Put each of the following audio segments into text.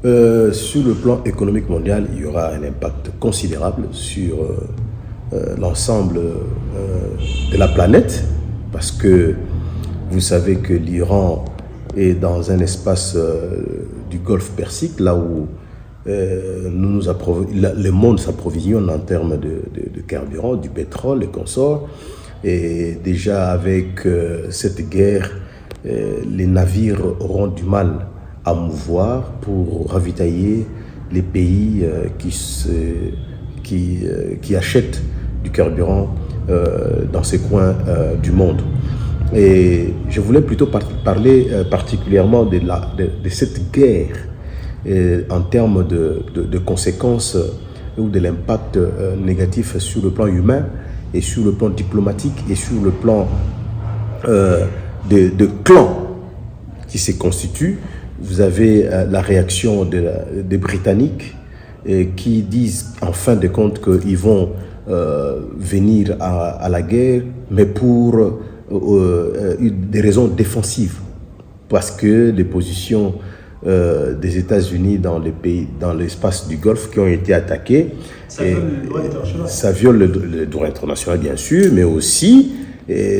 Sur le plan économique mondial, il y aura un impact considérable sur l'ensemble de la planète, parce que vous savez que l'Iran est dans un espace du Golfe Persique, là où le monde s'approvisionne en termes de carburant, du pétrole et consorts. Et déjà avec cette guerre, les navires auront du mal à mouvoir pour ravitailler les pays qui achètent du carburant dans ces coins du monde. Et je voulais plutôt parler particulièrement de cette guerre en termes de conséquences ou de l'impact négatif sur le plan humain et sur le plan diplomatique et sur le plan de clans qui se constituent. Vous avez la réaction des Britanniques qui disent en fin de compte qu'ils vont venir à la guerre, mais pour des raisons défensives, parce que les positions des États-Unis dans les pays, dans l'espace du Golfe qui ont été attaqués, ça viole le droit international bien sûr, mais aussi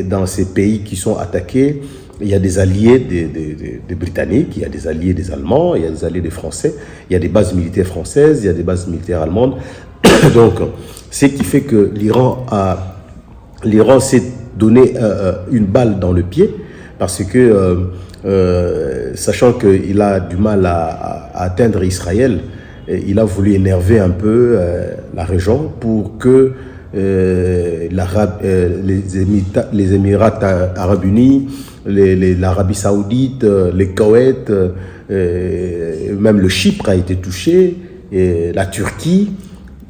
dans ces pays qui sont attaqués, il y a des alliés des Britanniques, il y a des alliés des Allemands, il y a des alliés des Français, il y a des bases militaires françaises, il y a des bases militaires allemandes. Donc, ce qui fait que l'Iran s'est donné une balle dans le pied, parce que sachant qu'il a du mal à atteindre Israël, il a voulu énerver un peu la région pour que les Émirats arabes unis, l'Arabie saoudite, les Koweït, même le Chypre a été touché, la Turquie.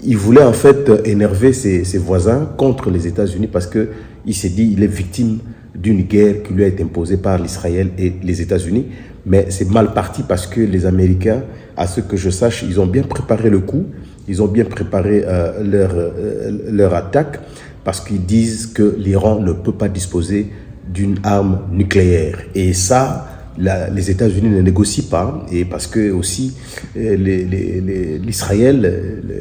Il voulait en fait énerver ses voisins contre les États-Unis, parce qu'il s'est dit qu'il est victime d'une guerre qui lui a été imposée par l'Israël et les États-Unis. Mais c'est mal parti, parce que les Américains, à ce que je sache, ils ont bien préparé le coup, ils ont bien préparé leur attaque, parce qu'ils disent que l'Iran ne peut pas disposer d'une arme nucléaire. Et ça, les États-Unis ne négocient pas, et parce que aussi l'Israël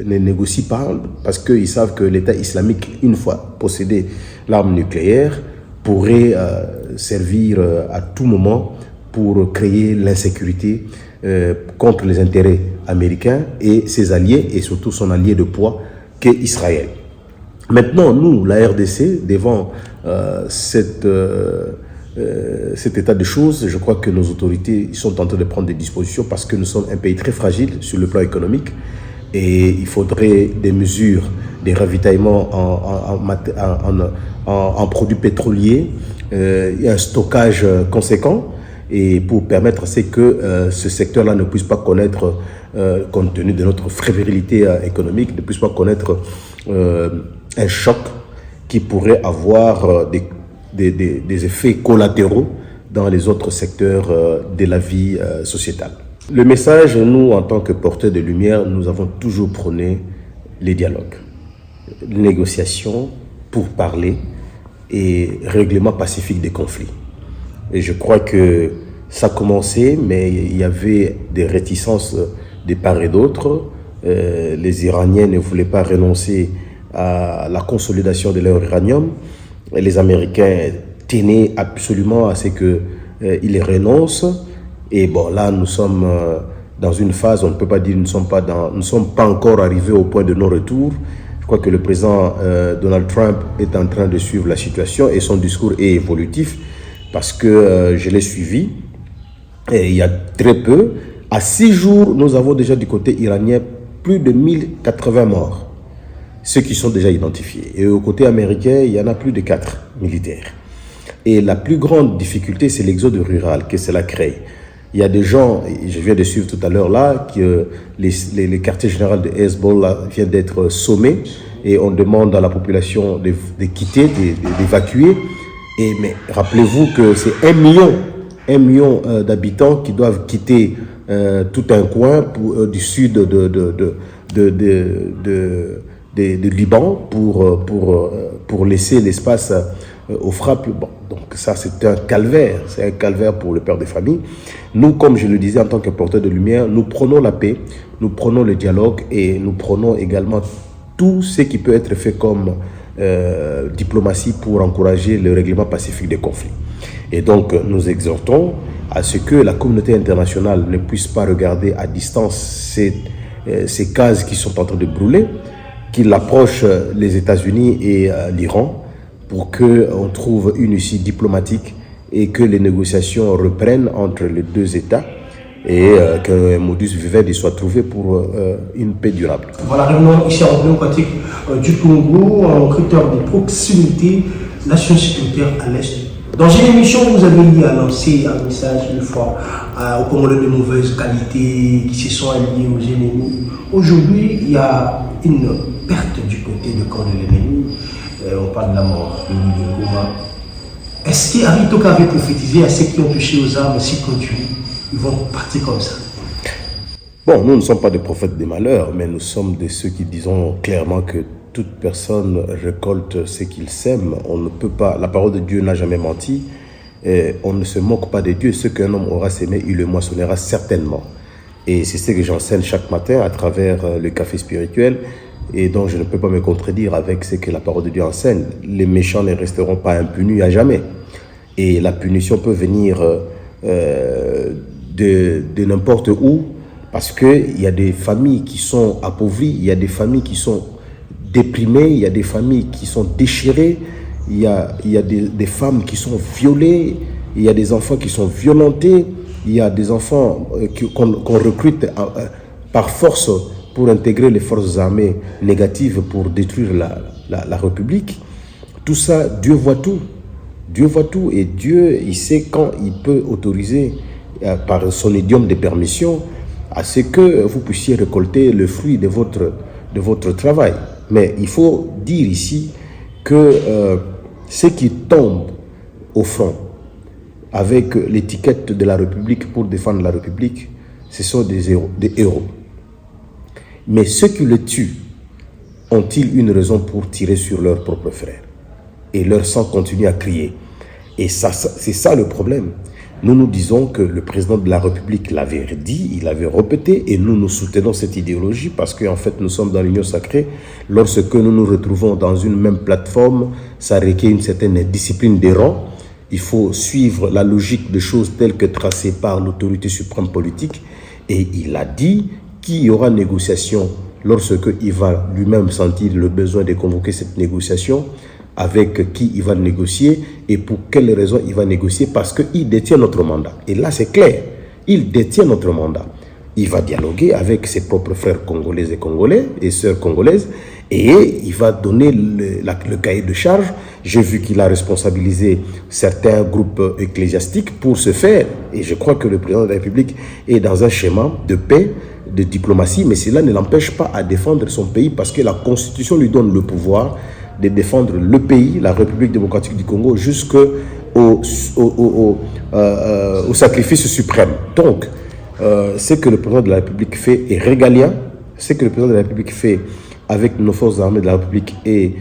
ne négocie pas, parce qu'ils savent que l'État islamique, une fois possédé l'arme nucléaire, pourrait servir à tout moment pour créer l'insécurité contre les intérêts américains et ses alliés, et surtout son allié de poids qu'est Israël. Maintenant, nous, la RDC, devant cet état de choses, je crois que nos autorités sont en train de prendre des dispositions, parce que nous sommes un pays très fragile sur le plan économique, et il faudrait des mesures, des ravitaillements en produits pétroliers, et un stockage conséquent, et pour permettre à ce que ce secteur-là ne puisse pas connaître, compte tenu de notre fébrilité économique, ne puisse pas connaître un choc qui pourrait avoir des effets collatéraux dans les autres secteurs de la vie sociétale. Le message, nous, en tant que porteurs de lumière, nous avons toujours prôné les dialogues, les négociations pour parler et règlement pacifique des conflits. Et je crois que ça a commencé, mais il y avait des réticences de part et d'autre. Les Iraniens ne voulaient pas renoncer à la consolidation de leur uranium. Et les Américains tenaient absolument à ce qu'ils renoncent. Et bon, là, nous sommes dans une phase, on ne peut pas dire, nous ne sommes pas encore arrivés au point de non-retour. Je crois que le président Donald Trump est en train de suivre la situation, et son discours est évolutif, parce que je l'ai suivi. Et il y a très peu, à 6 jours, nous avons déjà du côté iranien plus de 1080 morts, ceux qui sont déjà identifiés. Et au côté américain, il y en a plus de 4 militaires. Et la plus grande difficulté, c'est l'exode rural, que cela crée. Il y a des gens, je viens de suivre tout à l'heure là, que les quartiers généraux de Hezbollah viennent d'être sommés, et on demande à la population de quitter, d'évacuer. Mais rappelez-vous que c'est 1 million d'habitants qui doivent quitter tout un coin du sud de Liban pour laisser l'espace aux frappes. Bon, Donc ça, c'est un calvaire pour le père de famille. Nous, comme je le disais en tant que porteur de lumière, nous prenons la paix, nous prenons le dialogue et nous prenons également tout ce qui peut être fait comme diplomatie pour encourager le règlement pacifique des conflits. Et donc, nous exhortons à ce que la communauté internationale ne puisse pas regarder à distance ces cases qui sont en train de brûler, qu'il approche les États-Unis et l'Iran pour qu'on trouve une issue diplomatique et que les négociations reprennent entre les deux États et qu'un modus vivendi soit trouvé pour une paix durable. Voilà, revenons ici en démocratique du Congo, en critère de proximité, nation sécuritaire à l'Est. Dans une émission, vous avez annoncé un message une fois aux Congolais de mauvaise qualité qui se sont alliés aux ennemis. Aujourd'hui, il y a une perte du côté du camp de l'ennemi. On parle de la mort de Willy Ngoma. Est-ce qu'Aritoka avait prophétisé à ceux qui ont touché aux armes, s'ils continuent, ils vont partir comme ça? Bon, nous ne sommes pas des prophètes des malheurs, mais nous sommes de ceux qui disons clairement que toute personne récolte ce qu'il sème. On ne peut pas, la parole de Dieu n'a jamais menti. On ne se moque pas de Dieu. Ce qu'un homme aura sémé, il le moissonnera certainement. Et c'est ce que j'enseigne chaque matin à travers le café spirituel. Et donc je ne peux pas me contredire avec ce que la parole de Dieu enseigne. Les méchants ne resteront pas impunis à jamais. Et la punition peut venir de n'importe où, parce qu'il y a des familles qui sont appauvries, il y a des familles qui sont déprimées, il y a des familles qui sont déchirées, il y a des femmes qui sont violées, il y a des enfants qui sont violentés, il y a des enfants qu'on recrute par force pour intégrer les forces armées négatives pour détruire la République. Tout ça, Dieu voit tout. Dieu voit tout et Dieu, il sait quand il peut autoriser par son idiome de permission à ce que vous puissiez récolter le fruit de votre travail. Mais il faut dire ici que ceux qui tombent au front avec l'étiquette de la République pour défendre la République, ce sont des héros. Mais ceux qui le tuent, ont-ils une raison pour tirer sur leurs propres frères? Et leur sang continue à crier. Et ça, c'est ça le problème. Nous nous disons que le président de la République l'avait dit, il l'avait répété, et nous soutenons cette idéologie parce qu'en fait, nous sommes dans l'union sacrée. Lorsque nous nous retrouvons dans une même plateforme, ça requiert une certaine discipline des rangs. Il faut suivre la logique des choses telles que tracées par l'autorité suprême politique. Et il a dit qu'il y aura négociation lorsqu'il va lui-même sentir le besoin de convoquer cette négociation, avec qui il va négocier et pour quelles raisons il va négocier, parce qu'il détient notre mandat. Et là, c'est clair, il détient notre mandat. Il va dialoguer avec ses propres frères congolais et congolais et sœurs congolaises et il va donner le cahier de charge. J'ai vu qu'il a responsabilisé certains groupes ecclésiastiques pour ce faire et je crois que le président de la République est dans un schéma de paix, de diplomatie, mais cela ne l'empêche pas à défendre son pays parce que la Constitution lui donne le pouvoir de défendre le pays, la République démocratique du Congo, jusqu'au sacrifice suprême. Donc, ce que le président de la République fait est régalien. Ce que le président de la République fait avec nos forces armées de la République et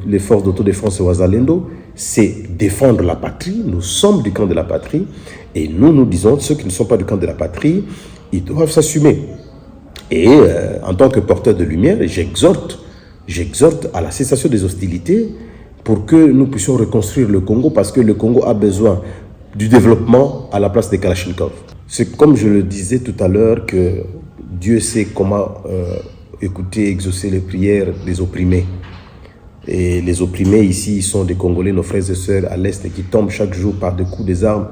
les forces d'autodéfense et Wazalendo, c'est défendre la patrie. Nous sommes du camp de la patrie et nous disons, ceux qui ne sont pas du camp de la patrie, ils doivent s'assumer. Et en tant que porteur de lumière, j'exhorte à la cessation des hostilités pour que nous puissions reconstruire le Congo, parce que le Congo a besoin du développement à la place des Kalachnikov. C'est comme je le disais tout à l'heure que Dieu sait comment écouter, exaucer les prières des opprimés. Et les opprimés ici sont des Congolais, nos frères et sœurs à l'Est, qui tombent chaque jour par des coups des armes,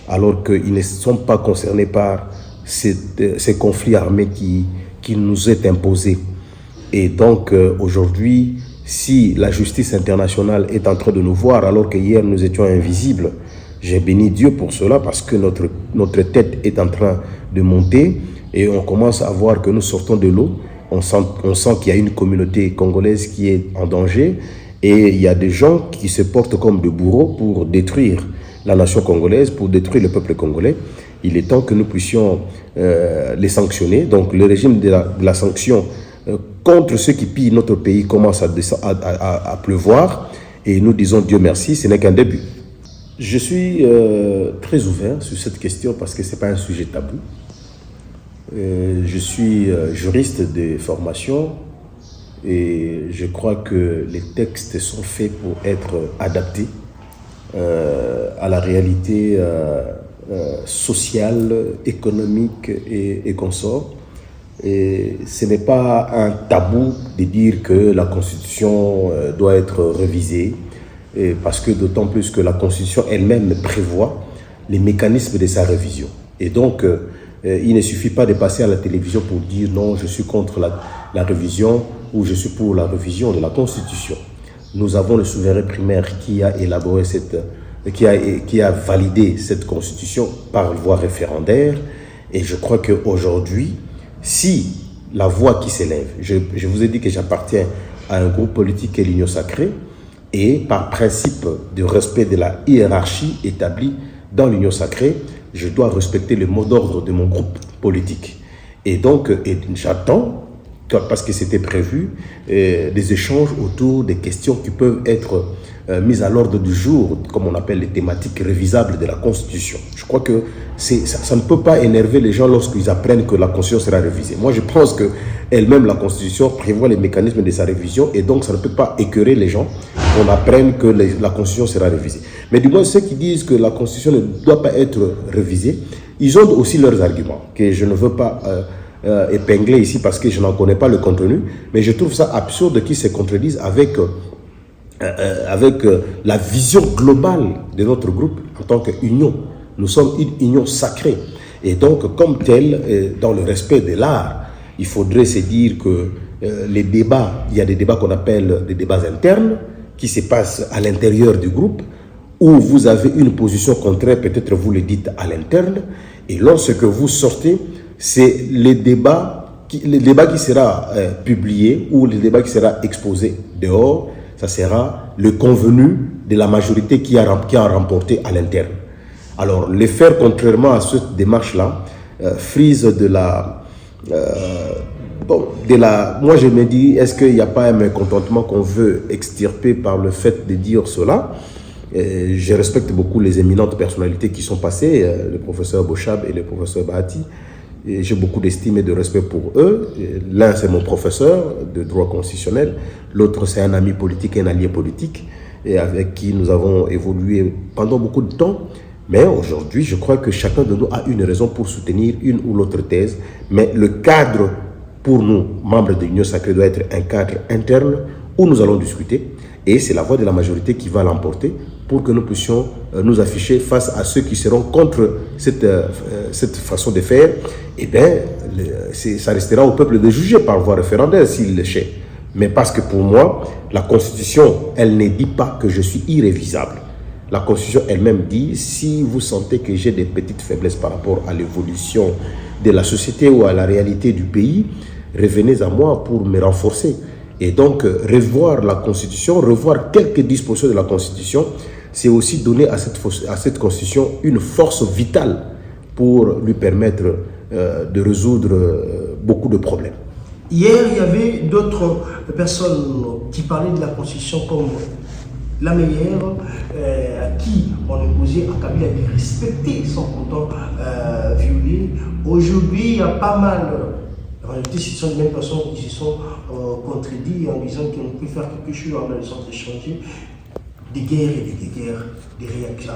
alors qu'ils ne sont pas concernés par ces conflits armés qui nous est imposés. Et donc aujourd'hui, si la justice internationale est en train de nous voir alors qu'hier nous étions invisibles, j'ai béni Dieu pour cela parce que notre tête est en train de monter et on commence à voir que nous sortons de l'eau. On sent qu'il y a une communauté congolaise qui est en danger et il y a des gens qui se portent comme des bourreaux pour détruire la nation congolaise, pour détruire le peuple congolais. Il est temps que nous puissions les sanctionner. Donc le régime de la sanction contre ceux qui pillent notre pays commence à pleuvoir et nous disons Dieu merci, ce n'est qu'un début. Je suis très ouvert sur cette question parce que ce n'est pas un sujet tabou. Je suis juriste de formation et je crois que les textes sont faits pour être adaptés à la réalité sociale, économique et consort. Et ce n'est pas un tabou de dire que la Constitution doit être révisée, parce que d'autant plus que la Constitution elle-même prévoit les mécanismes de sa révision. Et donc, il ne suffit pas de passer à la télévision pour dire non, je suis contre la révision ou je suis pour la révision de la Constitution. Nous avons le souverain primaire qui a élaboré qui a validé cette Constitution par voie référendaire. Et je crois qu'aujourd'hui, si la voix qui s'élève, je vous ai dit que j'appartiens à un groupe politique qui est l'Union Sacrée, et par principe de respect de la hiérarchie établie dans l'Union Sacrée, je dois respecter le mot d'ordre de mon groupe politique. Et donc, j'attends, parce que c'était prévu, des échanges autour des questions qui peuvent être mises à l'ordre du jour, comme on appelle les thématiques révisables de la Constitution. Je crois que ça ne peut pas énerver les gens lorsqu'ils apprennent que la Constitution sera révisée. Moi, je pense qu'elle-même, la Constitution, prévoit les mécanismes de sa révision et donc ça ne peut pas écœurer les gens qu'on apprenne que la Constitution sera révisée. Mais du moins, ceux qui disent que la Constitution ne doit pas être révisée, ils ont aussi leurs arguments, que je ne veux pas épingler ici parce que je n'en connais pas le contenu, mais je trouve ça absurde qu'ils se contredisent avec la vision globale de notre groupe en tant qu'union. Nous sommes une union sacrée. Et donc, comme tel, dans le respect de l'art, il faudrait se dire que les débats, il y a des débats qu'on appelle des débats internes qui se passent à l'intérieur du groupe, où vous avez une position contraire, peut-être vous le dites à l'interne, et lorsque vous sortez, c'est le débat qui sera publié ou le débat qui sera exposé dehors, ça sera le convenu de la majorité qui a remporté à l'interne. Alors, le faire contrairement à cette démarche-là, frise de la... moi, je me dis, est-ce qu'il n'y a pas un mécontentement qu'on veut extirper par le fait de dire cela? Je respecte beaucoup les éminentes personnalités qui sont passées, le professeur Bochab et le professeur Bahati. J'ai beaucoup d'estime et de respect pour eux. L'un, c'est mon professeur de droit constitutionnel. L'autre, c'est un ami politique, un allié politique, et avec qui nous avons évolué pendant beaucoup de temps. Mais aujourd'hui, je crois que chacun de nous a une raison pour soutenir une ou l'autre thèse. Mais le cadre, pour nous, membres de l'Union Sacrée, doit être un cadre interne où nous allons discuter. Et c'est la voix de la majorité qui va l'emporter pour que nous puissions nous afficher face à ceux qui seront contre cette façon de faire. Eh bien, ça restera au peuple de juger par voie référendaire s'il le chait. Mais parce que pour moi, la Constitution, elle ne dit pas que je suis irrévisable. La Constitution elle-même dit, si vous sentez que j'ai des petites faiblesses par rapport à l'évolution de la société ou à la réalité du pays, revenez à moi pour me renforcer. Et donc, revoir la Constitution, revoir quelques dispositions de la Constitution, c'est aussi donner à cette Constitution une force vitale pour lui permettre de résoudre beaucoup de problèmes. Hier, il y avait d'autres personnes qui parlaient de la Constitution comme la meilleure, à qui on imposait à Kabila de respecter sans pourtant violer. Aujourd'hui, il y a pas mal. En réalité, ce sont les mêmes personnes qui se sont contredits en disant qu'on peut faire quelque chose dans le sens de changer des guerres et des guerres, des réactions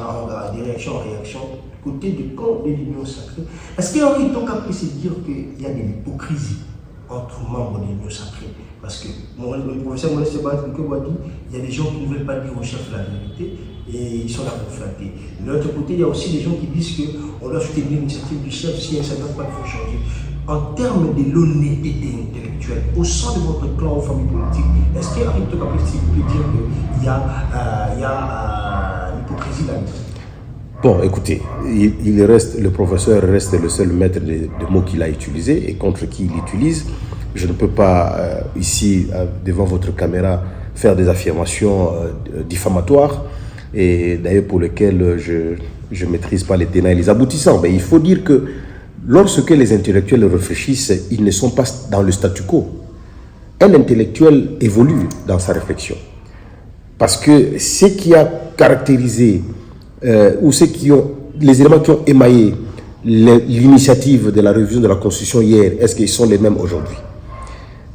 en réaction, du côté du camp de l'Union Sacrée. Est-ce qu'il y a donc après se dire qu'il y a de l'hypocrisie entre membres de l'Union Sacrée? Parce que le professeur Moïse Sebastian a dit il y a des gens qui ne veulent pas dire au chef la vérité et ils sont là pour flatter. De l'autre côté, il y a aussi des gens qui disent qu'on doit soutenir l'initiative du chef si un certain point il faut changer. En termes de l'honnêteté intellectuelle, au sein de votre clan ou famille politique, est-ce qu'il y a une capacité de dire qu'il y a l'hypocrisie là-dedans? Bon, écoutez, le professeur reste le seul maître des mots qu'il a utilisés et contre qui il utilise. Je ne peux pas, ici, devant votre caméra, faire des affirmations diffamatoires et d'ailleurs pour lesquelles je ne maîtrise pas les tenants et les aboutissants. Mais il faut dire que lorsque les intellectuels réfléchissent, ils ne sont pas dans le statu quo. Un intellectuel évolue dans sa réflexion. Parce que ce qui a caractérisé ou les éléments qui ont émaillé l'initiative de la révision de la Constitution hier, est-ce qu'ils sont les mêmes aujourd'hui?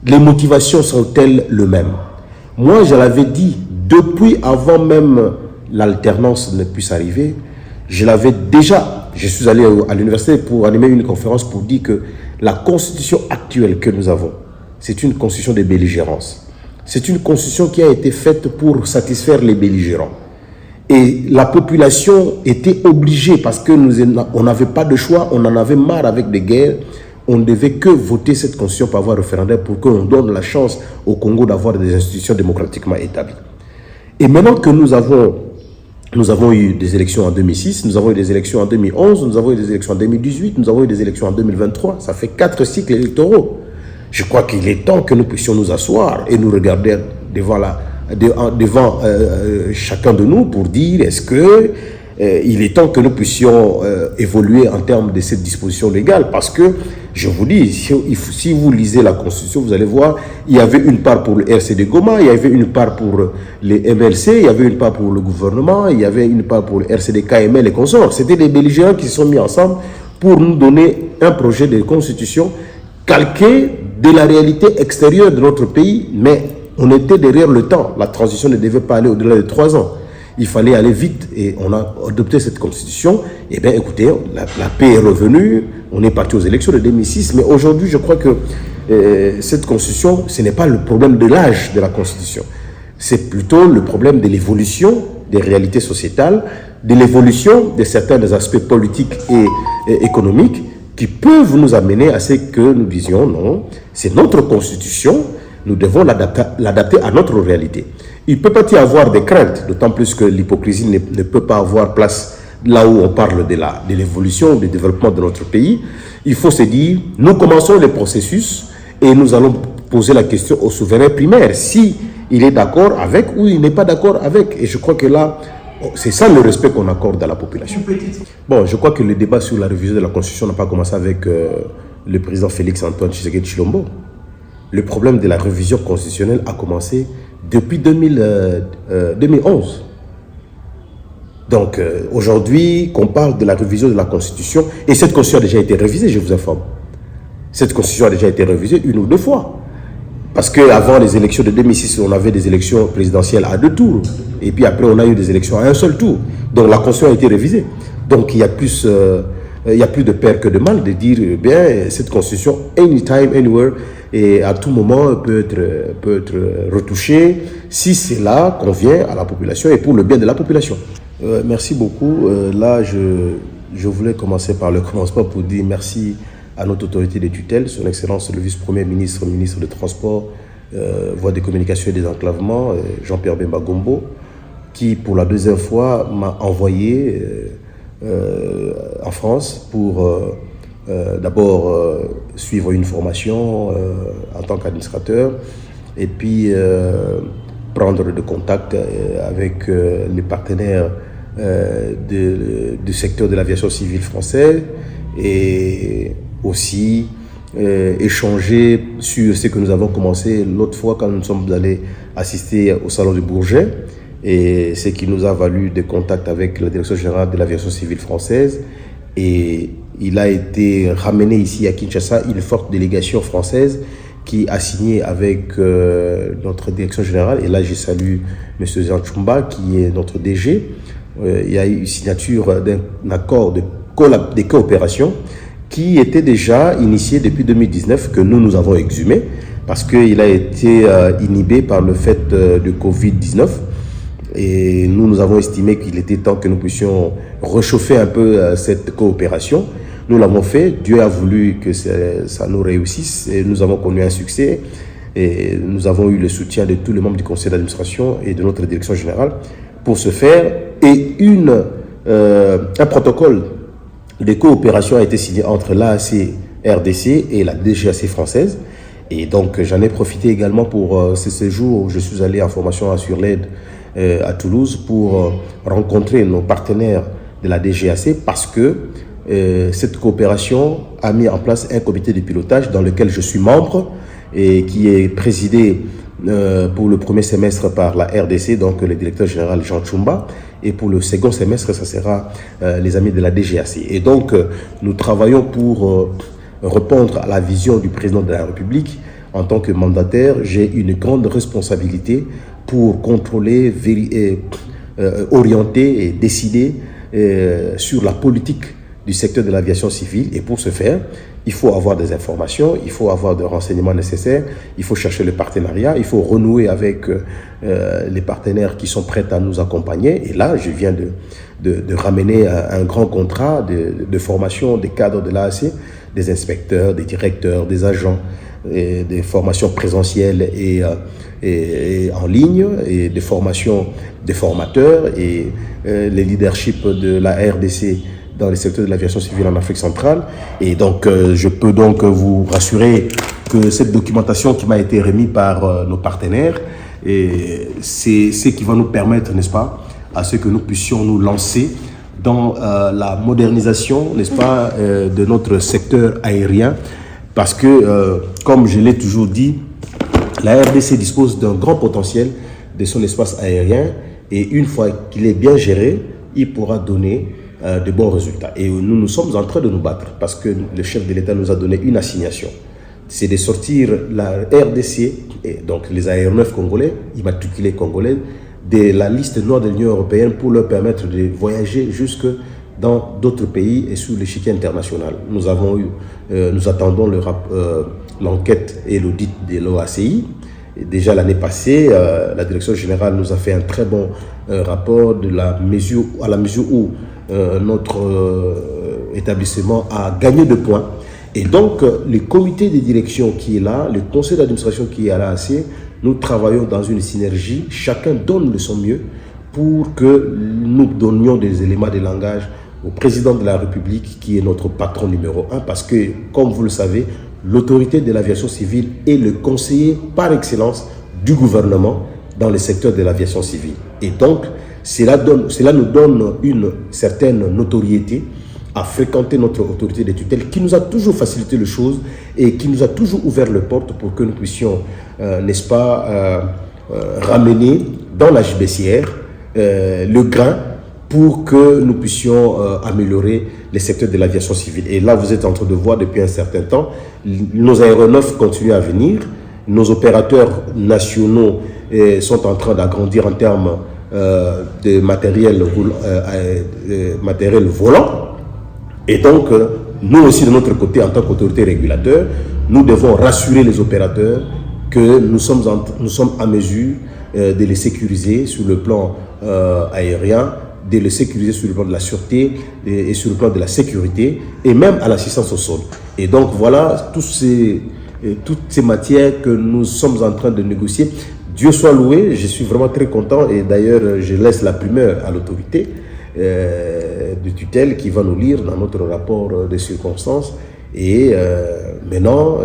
Les motivations sont-elles les mêmes? Moi, je l'avais dit, depuis avant même l'alternance ne puisse arriver, je suis allé à l'université pour animer une conférence pour dire que la Constitution actuelle que nous avons, c'est une Constitution de belligérance. C'est une Constitution qui a été faite pour satisfaire les belligérants. Et la population était obligée, parce qu'on n'avait pas de choix, on en avait marre avec des guerres, on ne devait que voter cette Constitution par voie référendaire pour qu'on donne la chance au Congo d'avoir des institutions démocratiquement établies. Et maintenant que nous avons eu des élections en 2006, nous avons eu des élections en 2011, nous avons eu des élections en 2018, nous avons eu des élections en 2023, ça fait 4 cycles électoraux. Je crois qu'il est temps que nous puissions nous asseoir et nous regarder devant chacun de nous pour dire est-ce que il est temps que nous puissions évoluer en termes de cette disposition légale, parce que je vous dis, si vous lisez la Constitution, vous allez voir, il y avait une part pour le RCD Goma, il y avait une part pour les MLC, il y avait une part pour le gouvernement, il y avait une part pour le RCD KML et consorts. C'était des belligérants qui se sont mis ensemble pour nous donner un projet de constitution calqué de la réalité extérieure de notre pays, mais on était derrière le temps. La transition ne devait pas aller au-delà de 3 ans. Il fallait aller vite et on a adopté cette constitution. Eh bien, écoutez, la paix est revenue, on est parti aux élections de 2006, mais aujourd'hui, je crois que cette constitution, ce n'est pas le problème de l'âge de la constitution. C'est plutôt le problème de l'évolution des réalités sociétales, de l'évolution de certains des aspects politiques et économiques qui peuvent nous amener à ce que nous disions non, c'est notre constitution, nous devons l'adapter à notre réalité. Il ne peut pas y avoir des craintes, d'autant plus que l'hypocrisie ne peut pas avoir place là où on parle de l'évolution, du développement de notre pays. Il faut se dire, nous commençons le processus et nous allons poser la question au souverain primaire, si il est d'accord avec ou il n'est pas d'accord avec. Et je crois que là, c'est ça le respect qu'on accorde à la population. Bon, je crois que le débat sur la révision de la Constitution n'a pas commencé avec le président Félix Antoine Tshisekedi Tshilombo. Le problème de la révision constitutionnelle a commencé depuis 2011. Donc aujourd'hui, qu'on parle de la révision de la Constitution, et cette Constitution a déjà été révisée, je vous informe. Cette Constitution a déjà été révisée 1 ou 2 fois. Parce qu'avant les élections de 2006, on avait des élections présidentielles à 2 tours. Et puis après, on a eu des élections à 1 seul tour. Donc la Constitution a été révisée. Donc il y a plus de peur que de mal de dire, bien, cette Constitution, anytime, anywhere, et à tout moment peut être retouchée si cela convient à la population et pour le bien de la population. Merci beaucoup. Là, je voulais commencer par le commencement pour dire merci à notre autorité de tutelle, son Excellence le vice-premier ministre, ministre des Transports, voies des communications et des enclavements, Jean-Pierre Bemba Gombo, qui pour la 2e fois m'a envoyé en France pour d'abord suivre une formation en tant qu'administrateur et puis prendre de contact avec les partenaires du secteur de l'aviation civile française et aussi échanger sur ce que nous avons commencé l'autre fois quand nous sommes allés assister au salon de Bourget, et ce qui nous a valu des contacts avec la direction générale de l'aviation civile française. Et il a été ramené ici à Kinshasa une forte délégation française qui a signé avec notre direction générale. Et là, je salue M. Jean Chumba, qui est notre DG. Il y a eu une signature d'un accord de coopération qui était déjà initié depuis 2019, que nous avons exhumé, parce qu'il a été inhibé par le fait de Covid-19. Et nous avons estimé qu'il était temps que nous puissions réchauffer un peu cette coopération. Nous l'avons fait, Dieu a voulu que ça nous réussisse, et nous avons connu un succès. Et nous avons eu le soutien de tous les membres du conseil d'administration et de notre direction générale pour ce faire. Et un protocole de coopération a été signé entre l'AAC RDC et la DGAC française. Et donc j'en ai profité également pour ce séjour où je suis allé en formation à Sur-l'Aide à Toulouse pour rencontrer nos partenaires de la DGAC, parce que cette coopération a mis en place un comité de pilotage dans lequel je suis membre et qui est présidé pour le premier semestre par la RDC, donc le directeur général Jean Tchoumba, et pour le second semestre, ça sera les amis de la DGAC. Et donc, nous travaillons pour répondre à la vision du président de la République. En tant que mandataire, j'ai une grande responsabilité pour contrôler, orienter et décider sur la politique du secteur de l'aviation civile. Et pour ce faire, il faut avoir des informations, il faut avoir des renseignements nécessaires, il faut chercher le partenariat, il faut renouer avec les partenaires qui sont prêts à nous accompagner. Et là, je viens de ramener un grand contrat de formation des cadres de l'AAC, des inspecteurs, des directeurs, des agents, et des formations présentielles et en ligne, et des formations des formateurs et les leaderships de la RDC dans le secteur de l'aviation civile en Afrique centrale. Et donc, je peux donc vous rassurer que cette documentation qui m'a été remise par nos partenaires, c'est ce qui va nous permettre, n'est-ce pas, à ce que nous puissions nous lancer dans la modernisation, n'est-ce pas, de notre secteur aérien. Parce que, comme je l'ai toujours dit, la RDC dispose d'un grand potentiel de son espace aérien, et une fois qu'il est bien géré, il pourra donner de bons résultats. Et nous sommes en train de nous battre parce que le chef de l'État nous a donné une assignation. C'est de sortir la RDC, et donc les aéronefs congolais, immatriculés congolais, de la liste noire de l'Union européenne pour leur permettre de voyager jusque dans d'autres pays et sur l'échiquier international. Nous attendons l'enquête et l'audit de l'OACI. Déjà l'année passée, la direction générale nous a fait un très bon rapport à la mesure où notre établissement a gagné de points. Et donc, le comité de direction qui est là, le conseil d'administration qui est à l'AAC, nous travaillons dans une synergie. Chacun donne de son mieux pour que nous donnions des éléments de langage au président de la République, qui est notre patron numéro 1, parce que, comme vous le savez, l'autorité de l'aviation civile est le conseiller par excellence du gouvernement dans le secteur de l'aviation civile. Et donc, cela nous donne une certaine notoriété à fréquenter notre autorité de tutelle qui nous a toujours facilité les choses et qui nous a toujours ouvert les portes pour que nous puissions, n'est-ce pas, ramener dans la JBCR le grain pour que nous puissions améliorer les secteurs de l'aviation civile. Et là, vous êtes en train de voir depuis un certain temps, nos aéronefs continuent à venir, nos opérateurs nationaux sont en train d'agrandir en termes de matériel volant. Et donc, nous aussi, de notre côté, en tant qu'autorité régulateur, nous devons rassurer les opérateurs que nous sommes en mesure de les sécuriser sur le plan aérien, de les sécuriser sur le plan de la sûreté et sur le plan de la sécurité, et même à l'assistance au sol. Et donc, voilà toutes ces matières que nous sommes en train de négocier. Dieu soit loué, je suis vraiment très content, et d'ailleurs, je laisse la primeur à l'autorité de tutelle qui va nous lire dans notre rapport de circonstances. Et maintenant,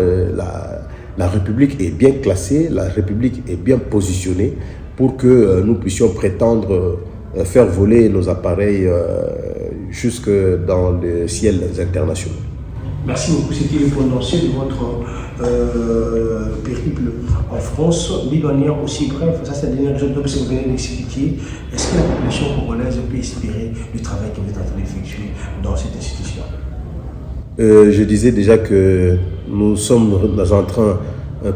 la République est bien classée, la République est bien positionnée pour que nous puissions prétendre faire voler nos appareils jusque dans les ciels internationaux. Merci beaucoup. C'était le prononcé de votre périple en France, mais de manière aussi brève. Ça, c'est la dernière chose que vous venez d'expliquer. Est-ce que la population congolaise peut espérer du travail que vous êtes en train d'effectuer dans cette institution? Je disais déjà que nous sommes en train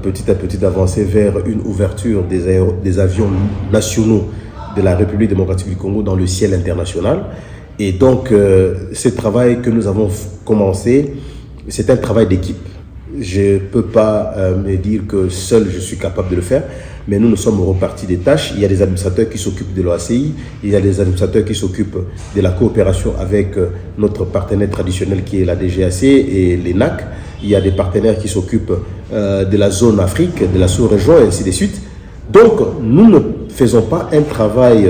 petit à petit d'avancer vers une ouverture des avions nationaux de la République démocratique du Congo dans le ciel international. Et donc, ce travail que nous avons commencé, c'est un travail d'équipe. Je ne peux pas me dire que seul je suis capable de le faire, mais nous sommes repartis des tâches. Il y a des administrateurs qui s'occupent de l'OACI, il y a des administrateurs qui s'occupent de la coopération avec notre partenaire traditionnel qui est la DGAC et l'ENAC. Il y a des partenaires qui s'occupent de la zone Afrique, de la sous-région et ainsi de suite. Donc, nous ne faisons pas un travail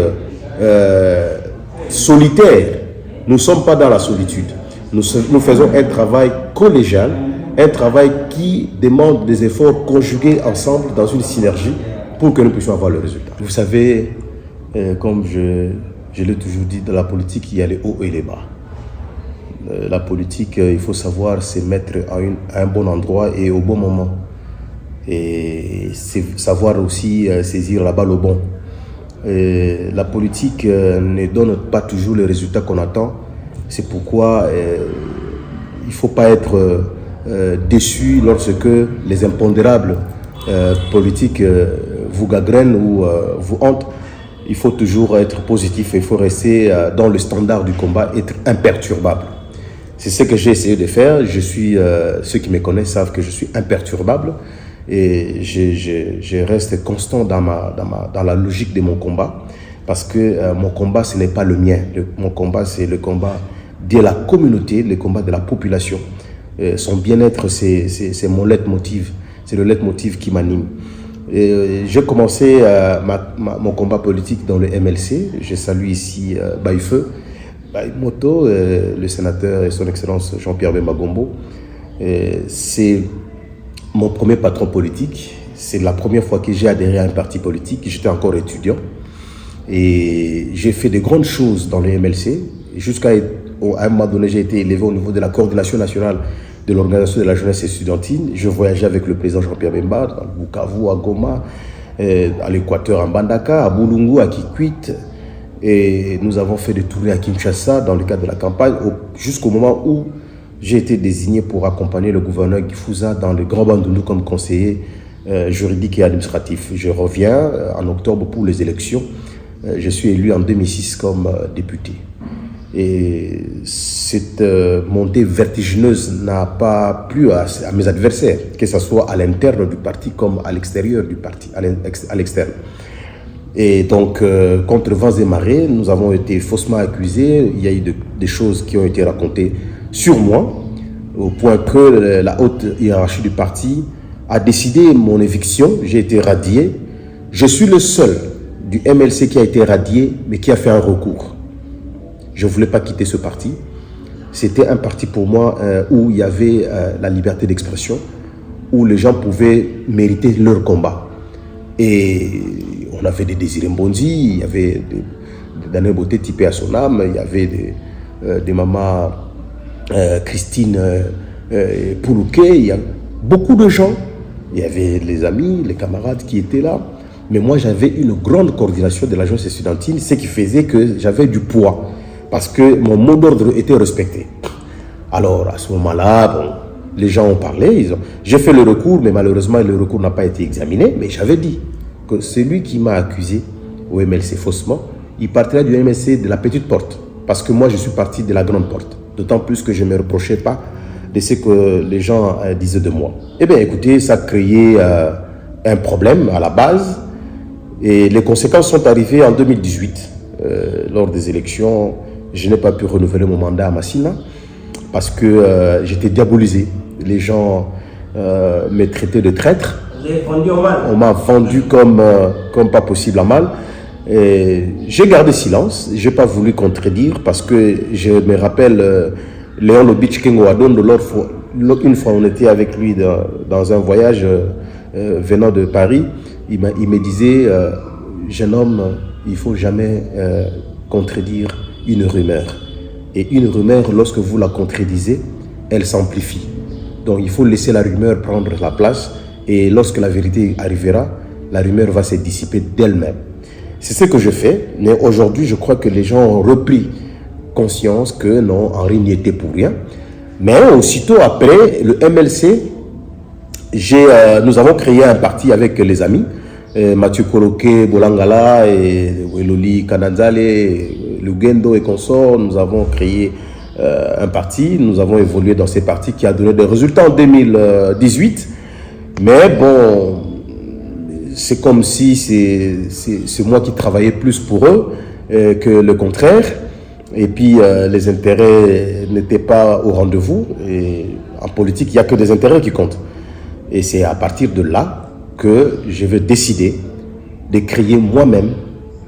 solitaire. Nous ne sommes pas dans la solitude. Nous faisons un travail collégial, un travail qui demande des efforts conjugués ensemble dans une synergie pour que nous puissions avoir le résultat. Vous savez, comme je l'ai toujours dit, dans la politique, il y a les hauts et les bas. La politique, il faut savoir se mettre à un bon endroit et au bon moment. et c'est savoir aussi saisir la balle au bon. Et la politique ne donne pas toujours les résultats qu'on attend. C'est pourquoi il ne faut pas être déçu lorsque les impondérables politiques vous gangrènent ou vous hantent. Il faut toujours être positif et il faut rester dans le standard du combat, être imperturbable. C'est ce que j'ai essayé de faire. Ceux qui me connaissent savent que je suis imperturbable et je reste constant dans la logique de mon combat, parce que mon combat, ce n'est pas le mien. Mon combat, c'est le combat de la communauté, le combat de la population. Son bien-être, c'est mon leitmotiv. C'est le leitmotiv qui m'anime. J'ai commencé mon combat politique dans le MLC. Je salue ici Baïfeu, Baïmoto, le sénateur et son excellence Jean-Pierre Bemba Gombo. C'est mon premier patron politique. C'est la première fois que j'ai adhéré à un parti politique. J'étais encore étudiant. Et j'ai fait de grandes choses dans le MLC. Jusqu'à un moment donné, j'ai été élevé au niveau de la coordination nationale de l'organisation de la jeunesse estudiantine. Je voyageais avec le président Jean-Pierre Bemba à Bukavu, à Goma, à l'Équateur, à Mbandaka, à Boulungu, à Kikwit. Et nous avons fait des tournées à Kinshasa dans le cadre de la campagne, jusqu'au moment où j'ai été désigné pour accompagner le gouverneur Guifouza dans le Grand Bandundu comme conseiller juridique et administratif. Je reviens en octobre pour les élections. Je suis élu en 2006 comme député. Et cette montée vertigineuse n'a pas plu à mes adversaires, que ce soit à l'interne du parti comme à l'extérieur du parti, à l'externe. Et donc, contre vents et marées, nous avons été faussement accusés. Il y a eu des choses qui ont été racontées sur moi, au point que la haute hiérarchie du parti a décidé mon éviction. J'ai été radié. Je suis le seul du MLC qui a été radié, mais qui a fait un recours. Je ne voulais pas quitter ce parti. C'était un parti pour moi où il y avait la liberté d'expression, où les gens pouvaient mériter leur combat. Et on avait des Désiré Mbondi, il y avait des Daniel Beauté typé à son âme, il y avait des mamans Christine Poulouké, il y a beaucoup de gens. Il y avait les amis, les camarades qui étaient là. Mais moi, j'avais une grande coordination de la jeunesse estudiantine, ce qui faisait que j'avais du poids, parce que mon mot d'ordre était respecté. Alors, à ce moment-là, bon, les gens ont parlé. J'ai fait le recours, mais malheureusement, le recours n'a pas été examiné. Mais j'avais dit que celui qui m'a accusé au MLC faussement, il partirait du MLC de la petite porte, parce que moi, je suis parti de la grande porte. D'autant plus que je ne me reprochais pas de ce que les gens disaient de moi. Eh bien, écoutez, ça a créé un problème à la base. Et les conséquences sont arrivées en 2018. Lors des élections, je n'ai pas pu renouveler mon mandat à Massina parce que j'étais diabolisé. Les gens me traitaient de traître. Vous avez vendu en mal. On m'a vendu comme pas possible à mal. J'ai gardé silence. Je n'ai pas voulu contredire parce que je me rappelle Léon Lobich Kengo Adondo, une fois on était avec lui dans un voyage venant de Paris. Il me disait, jeune homme, il ne faut jamais contredire une rumeur. Et une rumeur, lorsque vous la contredisez, elle s'amplifie. Donc il faut laisser la rumeur prendre la place. Et lorsque la vérité arrivera, la rumeur va se dissiper d'elle-même. C'est ce que je fais. Mais aujourd'hui, je crois que les gens ont repris conscience que non, Henri n'y était pour rien. Mais aussitôt après, le MLC, nous avons créé un parti avec les amis. Mathieu Koloke, Bolangala, et Eloli Kananzale, Lugendo et consorts. Nous avons créé un parti. Nous avons évolué dans ces partis qui a donné des résultats en 2018. Mais bon, c'est comme si c'est moi qui travaillais plus pour eux que le contraire. Et puis les intérêts n'étaient pas au rendez-vous. Et en politique, il n'y a que des intérêts qui comptent. Et c'est à partir de là que je vais décider de créer moi-même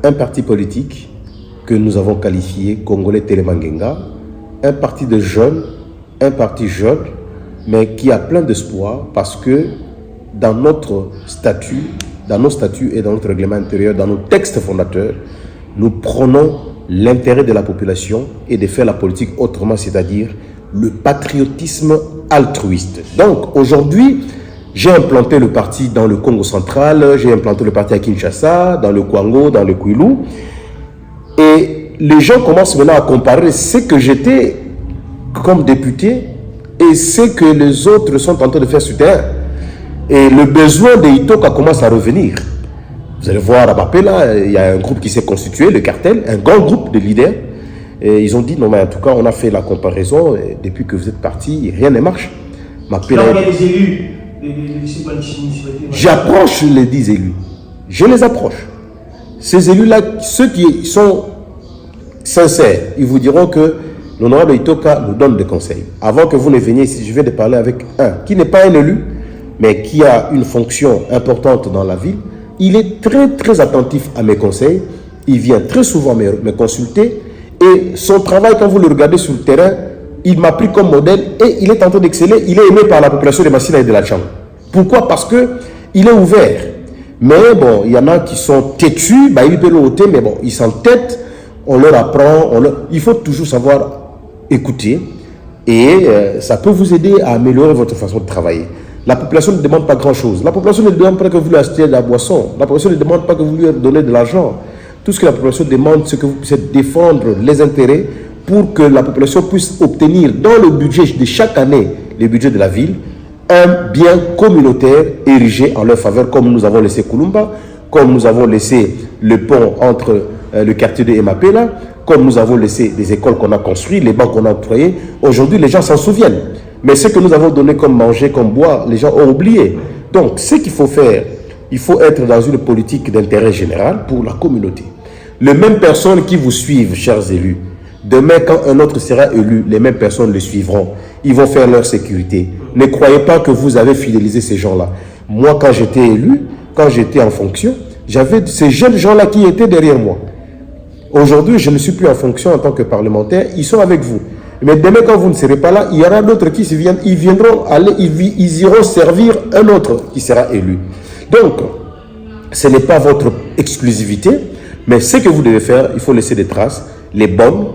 un parti politique que nous avons qualifié Congolais Télémangenga, un parti de jeunes, un parti jeune, mais qui a plein d'espoir parce que dans notre statut, dans nos statuts et dans notre règlement intérieur, dans nos textes fondateurs, nous prenons l'intérêt de la population et de faire la politique autrement, c'est-à-dire le patriotisme altruiste. Donc aujourd'hui, J'ai implanté le parti dans le Congo central, j'ai implanté le parti à Kinshasa, dans le Kwango, dans le Kwilu. Et les gens commencent maintenant à comparer ce que j'étais comme député et ce que les autres sont en train de faire sur terrain. Et le besoin de Itoka commence à revenir. Vous allez voir à Mapela, il y a un groupe qui s'est constitué, le cartel, un grand groupe de leaders. Et ils ont dit, non mais en tout cas, on a fait la comparaison, et depuis que vous êtes parti, rien ne marche. Mapela, il y a les élus. J'approche les 10 élus. Je les approche. Ces élus-là, ceux qui sont sincères, ils vous diront que l'honorable Itoka nous donne des conseils. Avant que vous ne veniez ici, je viens de parler avec un qui n'est pas un élu, mais qui a une fonction importante dans la ville. Il est très très attentif à mes conseils. Il vient très souvent me consulter. Et son travail, quand vous le regardez sur le terrain, il m'a pris comme modèle et il est en train d'exceller. Il est aimé par la population de Massina et de la Chambre. Pourquoi? Parce qu'il est ouvert. Mais bon, il y en a qui sont têtus, bah, ils peuvent le ôter, mais bon, ils s'entêtent, on leur apprend, il faut toujours savoir écouter et ça peut vous aider à améliorer votre façon de travailler. La population ne demande pas grand-chose. La population ne demande pas que vous lui achetiez de la boisson. La population ne demande pas que vous lui donnez de l'argent. Tout ce que la population demande, c'est que vous puissiez défendre les intérêts pour que la population puisse obtenir dans le budget de chaque année, le budget de la ville, un bien communautaire érigé en leur faveur, comme nous avons laissé Kulumba, comme nous avons laissé le pont entre le quartier de Emapela, comme nous avons laissé des écoles qu'on a construites, les banques qu'on a octroyées. Aujourd'hui, les gens s'en souviennent. Mais ce que nous avons donné comme manger, comme boire, les gens ont oublié. Donc, ce qu'il faut faire, il faut être dans une politique d'intérêt général pour la communauté. Les mêmes personnes qui vous suivent, chers élus, demain, quand un autre sera élu, les mêmes personnes le suivront. Ils vont faire leur sécurité. Ne croyez pas que vous avez fidélisé ces gens-là. Moi, quand j'étais élu, quand j'étais en fonction, j'avais ces jeunes gens-là qui étaient derrière moi. Aujourd'hui, je ne suis plus en fonction en tant que parlementaire. Ils sont avec vous. Mais demain, quand vous ne serez pas là, il y aura d'autres qui se viennent. Ils viendront aller, ils iront servir un autre qui sera élu. Donc, ce n'est pas votre exclusivité, mais ce que vous devez faire, il faut laisser des traces, les bonnes,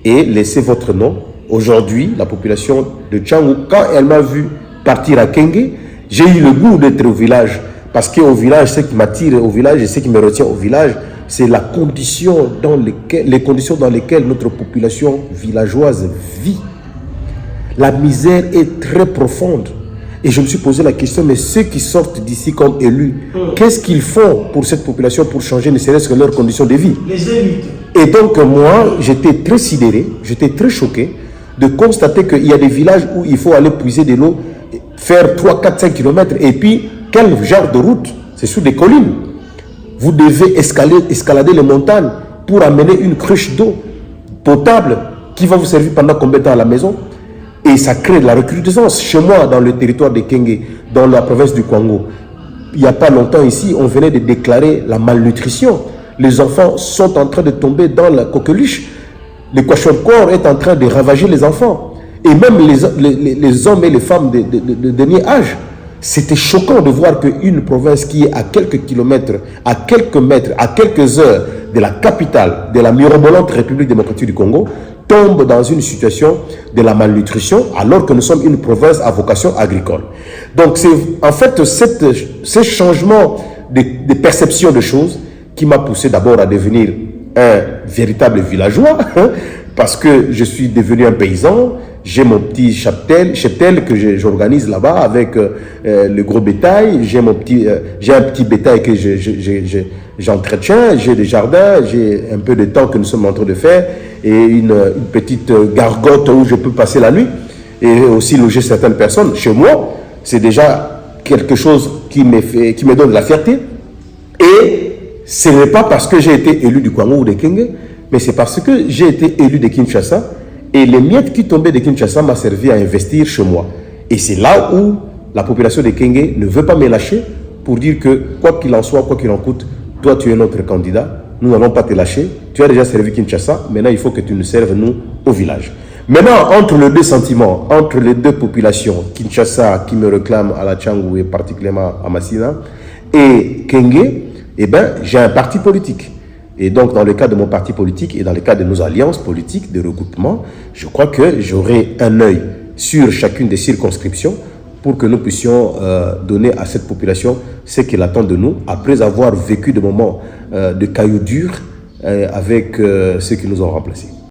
et laisser votre nom. Aujourd'hui, la population de Tchangou, quand elle m'a vu partir à Kenge, j'ai eu le goût d'être au village. Parce qu'au village, ce qui m'attire au village et ce qui me retient au village, c'est la condition les conditions dans lesquelles notre population villageoise vit. La misère est très profonde. Et je me suis posé la question, mais ceux qui sortent d'ici comme élus, qu'est-ce qu'ils font pour cette population pour changer ne serait-ce que leurs conditions de vie? Les élites. Et donc moi, j'étais très sidéré, j'étais très choqué de constater qu'il y a des villages où il faut aller puiser de l'eau, faire 3, 4, 5 km. Et puis, quel genre de route? C'est sur des collines. Vous devez escalader les montagnes pour amener une cruche d'eau potable qui va vous servir pendant combien de temps à la maison? Et ça crée de la recrudescence. Chez moi, dans le territoire de Kenge, dans la province du Kwango, il n'y a pas longtemps ici, on venait de déclarer la malnutrition. Les enfants sont en train de tomber dans la coqueluche. Le kwashiorkor est en train de ravager les enfants. Et même les hommes et les femmes de dernier âge. C'était choquant de voir qu'une province qui est à quelques kilomètres, à quelques mètres, à quelques heures de la capitale de la mirobolante République démocratique du Congo tombe dans une situation de la malnutrition alors que nous sommes une province à vocation agricole. Donc c'est en fait ce changement de perception de choses qui m'a poussé d'abord à devenir un véritable villageois parce que je suis devenu un paysan. J'ai mon petit cheptel que j'organise là-bas avec le gros bétail. J'ai un petit bétail que j'entretiens. J'ai des jardins. J'ai un peu de temps que nous sommes en train de faire et une petite gargote où je peux passer la nuit et aussi loger certaines personnes. Chez moi, c'est déjà quelque chose qui me donne de la fierté. Et ce n'est pas parce que j'ai été élu du Kwango ou de Kenge, mais c'est parce que j'ai été élu de Kinshasa. Et les miettes qui tombaient de Kinshasa m'ont servi à investir chez moi. Et c'est là où la population de Kenge ne veut pas me lâcher pour dire que quoi qu'il en soit, quoi qu'il en coûte, toi tu es notre candidat, nous n'allons pas te lâcher. Tu as déjà servi Kinshasa, maintenant il faut que tu nous serves nous au village. Maintenant, entre les deux sentiments, entre les deux populations, Kinshasa qui me réclame à la Tchangou et particulièrement à Massina, et Kenge, eh ben, j'ai un parti politique. Et donc, dans le cas de mon parti politique et dans le cas de nos alliances politiques de regroupement, je crois que j'aurai un œil sur chacune des circonscriptions pour que nous puissions donner à cette population ce qu'elle attend de nous, après avoir vécu des moments de cailloux durs avec ceux qui nous ont remplacés.